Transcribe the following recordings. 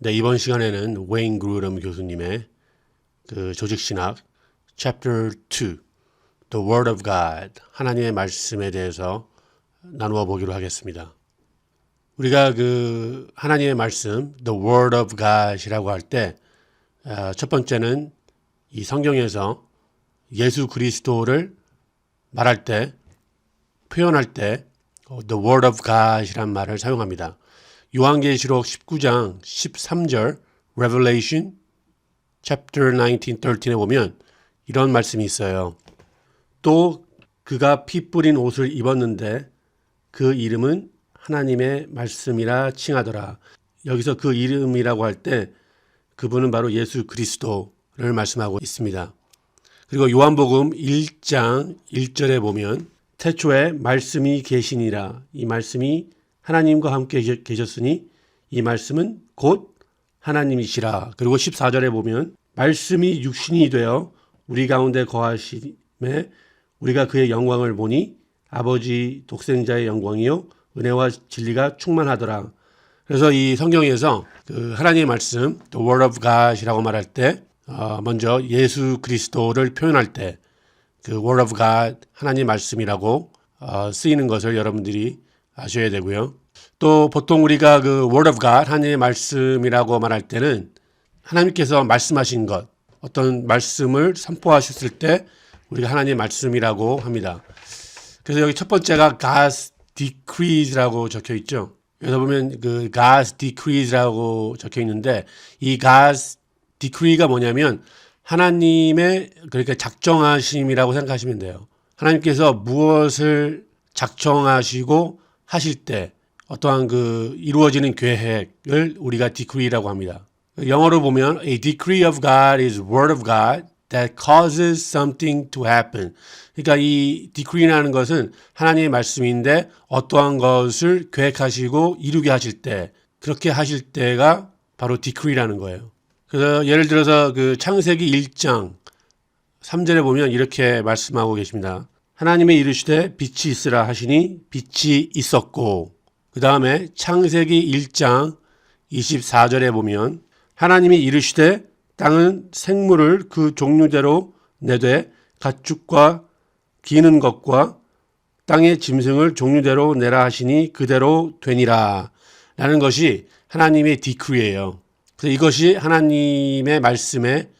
네, 이번 시간에는 웨인 그루럼 교수님의 그 조직신학 Chapter 2, The Word of God, 하나님의 말씀에 대해서 나누어 보기로 하겠습니다. 우리가 그 하나님의 말씀, The Word of God이라고 할 때 첫 번째는 이 성경에서 예수 그리스도를 말할 때, 표현할 때 The Word of God이란 말을 사용합니다. 요한계시록 19장 13절 Revelation chapter 19, 13에 보면 이런 말씀이 있어요. 또 그가 피 뿌린 옷을 입었는데 그 이름은 하나님의 말씀이라 칭하더라. 여기서 그 이름이라고 할 때 그분은 바로 예수 그리스도를 말씀하고 있습니다. 그리고 요한복음 1장 1절에 보면 태초에 말씀이 계시니라. 이 말씀이 하나님과 함께 계셨으니 이 말씀은 곧 하나님이시라. 그리고 14절에 보면 말씀이 육신이 되어 우리 가운데 거하심에 우리가 그의 영광을 보니 아버지 독생자의 영광이요 은혜와 진리가 충만하더라. 그래서 이 성경에서 그 하나님의 말씀, The Word of God이라고 말할 때 먼저 예수 그리스도를 표현할 때 그 Word of God, 하나님의 말씀이라고 쓰이는 것을 여러분들이 아셔야 되고요. 또 보통 우리가 그 Word of God, 하나님의 말씀이라고 말할 때는 하나님께서 말씀하신 것, 어떤 말씀을 선포하셨을 때 우리가 하나님의 말씀이라고 합니다. 그래서 여기 첫 번째가 God's decrees라고 적혀 있죠. 여기서 보면 그 God's decrees라고 적혀 있는데 이 God's decree가 뭐냐면 하나님의 그러니까 작정하심이라고 생각하시면 돼요. 하나님께서 무엇을 작정하시고 하실 때 어떠한 그 이루어지는 계획을 우리가 decree라고 합니다. 영어로 보면 A decree of God is word of God that causes something to happen. 그러니까 이 decree라는 것은 하나님의 말씀인데 어떠한 것을 계획하시고 이루게 하실 때 그렇게 하실 때가 바로 decree라는 거예요. 그래서 예를 들어서 그 창세기 1장 3절에 보면 이렇게 말씀하고 계십니다. 하나님의 이르시되 빛이 있으라 하시니 빛이 있었고 그 다음에 창세기 1장 24절에 보면 하나님이 이르시되 땅은 생물을 그 종류대로 내되 가축과 기는 것과 땅의 짐승을 종류대로 내라 하시니 그대로 되니라 라는 것이 하나님의 디크리예요. 그래서 이것이 하나님의 말씀에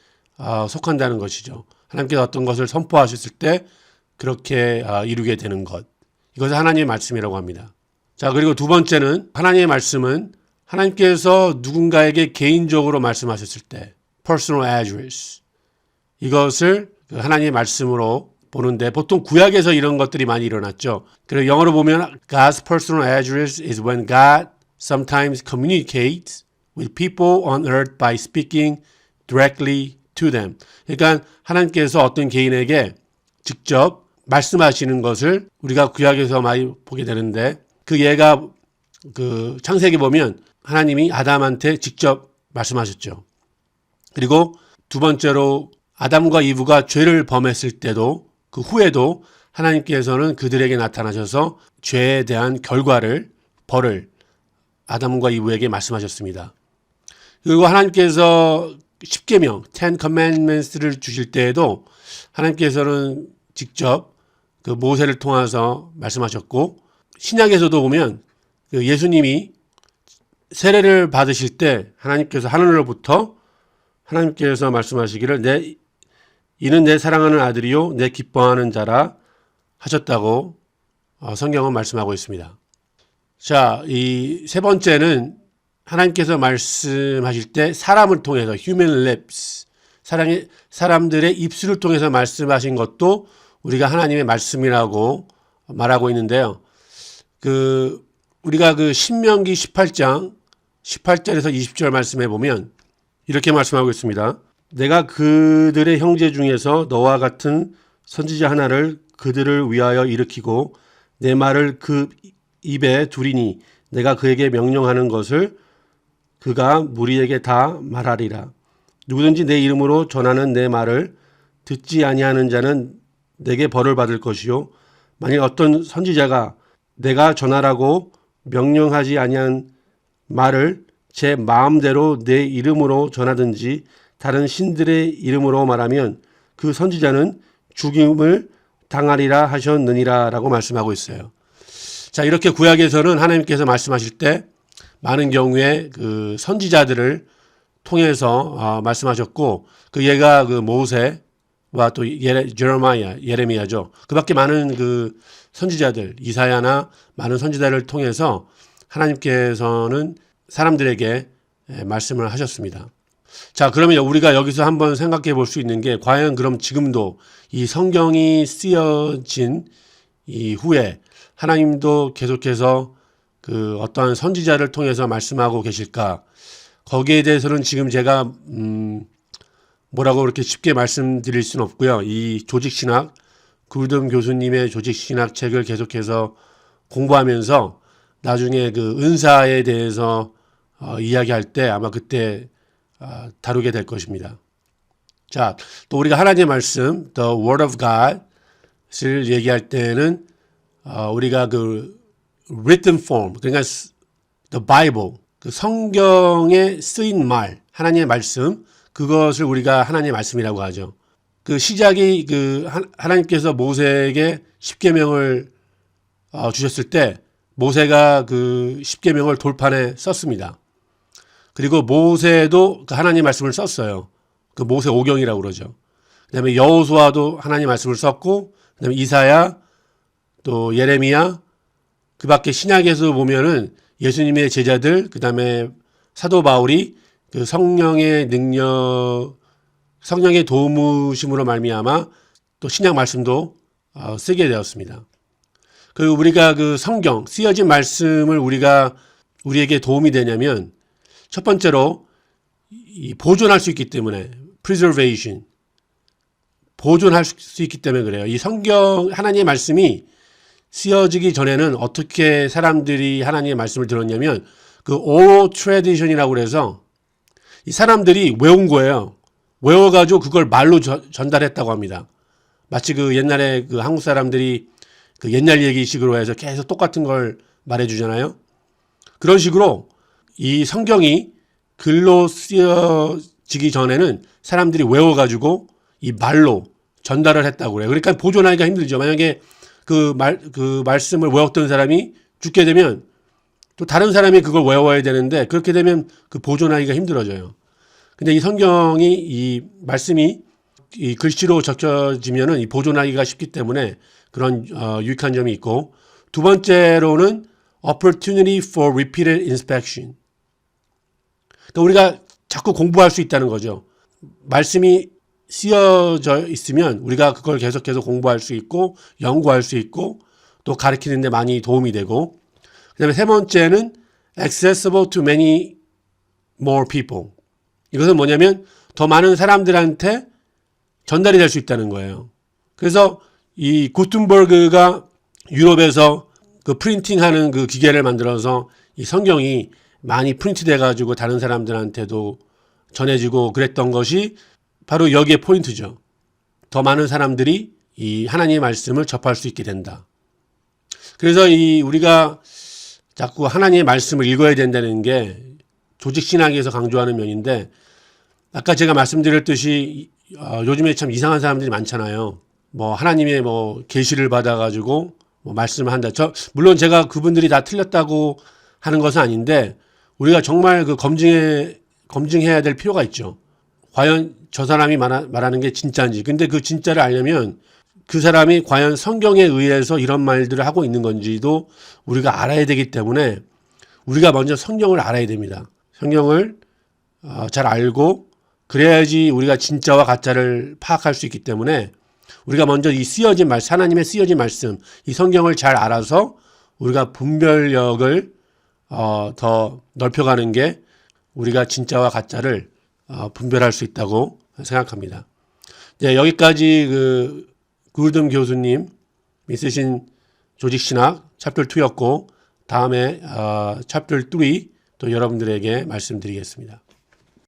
속한다는 것이죠. 하나님께서 어떤 것을 선포하셨을 때 그렇게 이루게 되는 것. 이것을 하나님의 말씀이라고 합니다. 자, 그리고 두 번째는 하나님의 말씀은 하나님께서 누군가에게 개인적으로 말씀하셨을 때 personal address. 이것을 하나님의 말씀으로 보는데 보통 구약에서 이런 것들이 많이 일어났죠. 그리고 영어로 보면 God's personal address is when God sometimes communicates with people on earth by speaking directly to them. 그러니까 하나님께서 어떤 개인에게 직접 말씀하시는 것을 우리가 구약에서 많이 보게 되는데 그 예가 그 창세기 보면 하나님이 아담한테 직접 말씀하셨죠. 그리고 두 번째로 아담과 이브가 죄를 범했을 때도 그 후에도 하나님께서는 그들에게 나타나셔서 죄에 대한 결과를 벌을 아담과 이브에게 말씀하셨습니다. 그리고 하나님께서 십계명, Ten Commandments를 주실 때에도 하나님께서는 직접 그 모세를 통해서 말씀하셨고 신약에서도 보면 그 예수님이 세례를 받으실 때 하나님께서 하늘로부터 하나님께서 말씀하시기를 이는 내 사랑하는 아들이요 내 기뻐하는 자라 하셨다고 성경은 말씀하고 있습니다. 자, 이 세 번째는 하나님께서 말씀하실 때 사람을 통해서 human lips, 사람들의 입술을 통해서 말씀하신 것도 우리가 하나님의 말씀이라고 말하고 있는데요. 우리가 그 신명기 18장 18절에서 20절 말씀해 보면 이렇게 말씀하고 있습니다. 내가 그들의 형제 중에서 너와 같은 선지자 하나를 그들을 위하여 일으키고 내 말을 그 입에 두리니 내가 그에게 명령하는 것을 그가 무리에게 다 말하리라. 누구든지 내 이름으로 전하는 내 말을 듣지 아니하는 자는 내게 벌을 받을 것이요 만일 어떤 선지자가 내가 전하라고 명령하지 아니한 말을 제 마음대로 내 이름으로 전하든지 다른 신들의 이름으로 말하면 그 선지자는 죽임을 당하리라 하셨느니라 라고 말씀하고 있어요. 자, 이렇게 구약에서는 하나님께서 말씀하실 때 많은 경우에 그 선지자들을 통해서 말씀하셨고, 그 얘가 그 모세와 또 예레미야죠. 그 밖에 많은 그 선지자들, 이사야나 많은 선지자를 통해서 하나님께서는 사람들에게 말씀을 하셨습니다. 자, 그러면 우리가 여기서 한번 생각해 볼 수 있는 게, 과연 그럼 지금도 이 성경이 쓰여진 이후에 하나님도 계속해서 그 어떠한 선지자를 통해서 말씀하고 계실까? 거기에 대해서는 지금 제가 뭐라고 그렇게 쉽게 말씀드릴 수는 없고요. 이 조직신학, 굴든 교수님의 조직신학 책을 계속해서 공부하면서 나중에 그 은사에 대해서 이야기할 때 아마 그때 다루게 될 것입니다. 자, 또 우리가 하나님의 말씀, The Word of God을 얘기할 때는 우리가 그 written form, 그러니까 The Bible, 그 성경에 쓰인 말, 하나님의 말씀, 그것을 우리가 하나님의 말씀이라고 하죠. 그 시작이 그 하나님께서 모세에게 십계명을 주셨을 때 모세가 그 십계명을 돌판에 썼습니다. 그리고 모세도 그 하나님 말씀을 썼어요. 그 모세 오경이라고 그러죠. 그다음에 여호수아도 하나님 말씀을 썼고, 그다음에 이사야, 또 예레미야, 그 밖에 신약에서 보면은 예수님의 제자들, 그다음에 사도 바울이 그 성령의 능력, 성령의 도우심으로 말미암아 또 신약 말씀도 쓰게 되었습니다. 그 우리가 그 성경 쓰여진 말씀을 우리에게 도움이 되냐면, 첫 번째로 보존할 수 있기 때문에, preservation, 보존할 수 있기 때문에 그래요. 이 성경 하나님의 말씀이 쓰여지기 전에는 어떻게 사람들이 하나님의 말씀을 들었냐면, 그 oral tradition이라고 그래서 이 사람들이 외운 거예요. 외워가지고 그걸 말로 전달했다고 합니다. 마치 그 옛날에 그 한국 사람들이 그 옛날 얘기식으로 해서 계속 똑같은 걸 말해주잖아요. 그런 식으로 이 성경이 글로 쓰여지기 전에는 사람들이 외워가지고 이 말로 전달을 했다고 그래요. 그러니까 보존하기가 힘들죠. 만약에 그 말씀을 외웠던 사람이 죽게 되면 또 다른 사람이 그걸 외워야 되는데, 그렇게 되면 그 보존하기가 힘들어져요. 근데 이 성경이, 이 말씀이 이 글씨로 적혀지면은 이 보존하기가 쉽기 때문에 그런 유익한 점이 있고, 두 번째로는 opportunity for repeated inspection. 그러니까 우리가 자꾸 공부할 수 있다는 거죠. 말씀이 쓰여져 있으면 우리가 그걸 계속해서 공부할 수 있고, 연구할 수 있고, 또 가르치는 데 많이 도움이 되고, 그 다음에 세 번째는 accessible to many more people. 이것은 뭐냐면 더 많은 사람들한테 전달이 될 수 있다는 거예요. 그래서 이 구텐버그가 유럽에서 그 프린팅하는 그 기계를 만들어서 이 성경이 많이 프린트돼 가지고 다른 사람들한테도 전해지고 그랬던 것이 바로 여기에 포인트죠. 더 많은 사람들이 이 하나님의 말씀을 접할 수 있게 된다. 그래서 이 우리가 자꾸 하나님의 말씀을 읽어야 된다는 게 조직신학에서 강조하는 면인데, 아까 제가 말씀드렸듯이 요즘에 참 이상한 사람들이 많잖아요. 뭐 하나님의 뭐 계시를 받아가지고 뭐 말씀을 한다. 물론 제가 그분들이 다 틀렸다고 하는 것은 아닌데, 우리가 정말 그 검증해야 될 필요가 있죠. 과연 저 사람이 말하는 게 진짜인지. 근데 그 진짜를 알려면 그 사람이 과연 성경에 의해서 이런 말들을 하고 있는 건지도 우리가 알아야 되기 때문에 우리가 먼저 성경을 알아야 됩니다. 성경을 잘 알고 그래야지 우리가 진짜와 가짜를 파악할 수 있기 때문에 우리가 먼저 이 쓰여진 말씀, 하나님의 쓰여진 말씀, 이 성경을 잘 알아서 우리가 분별력을 더 넓혀가는 게 우리가 진짜와 가짜를 분별할 수 있다고 생각합니다. 네, 여기까지 그 굴든 교수님 쓰신 조직신학 챕터 2였고, 다음에 챕터 3 또 여러분들에게 말씀드리겠습니다.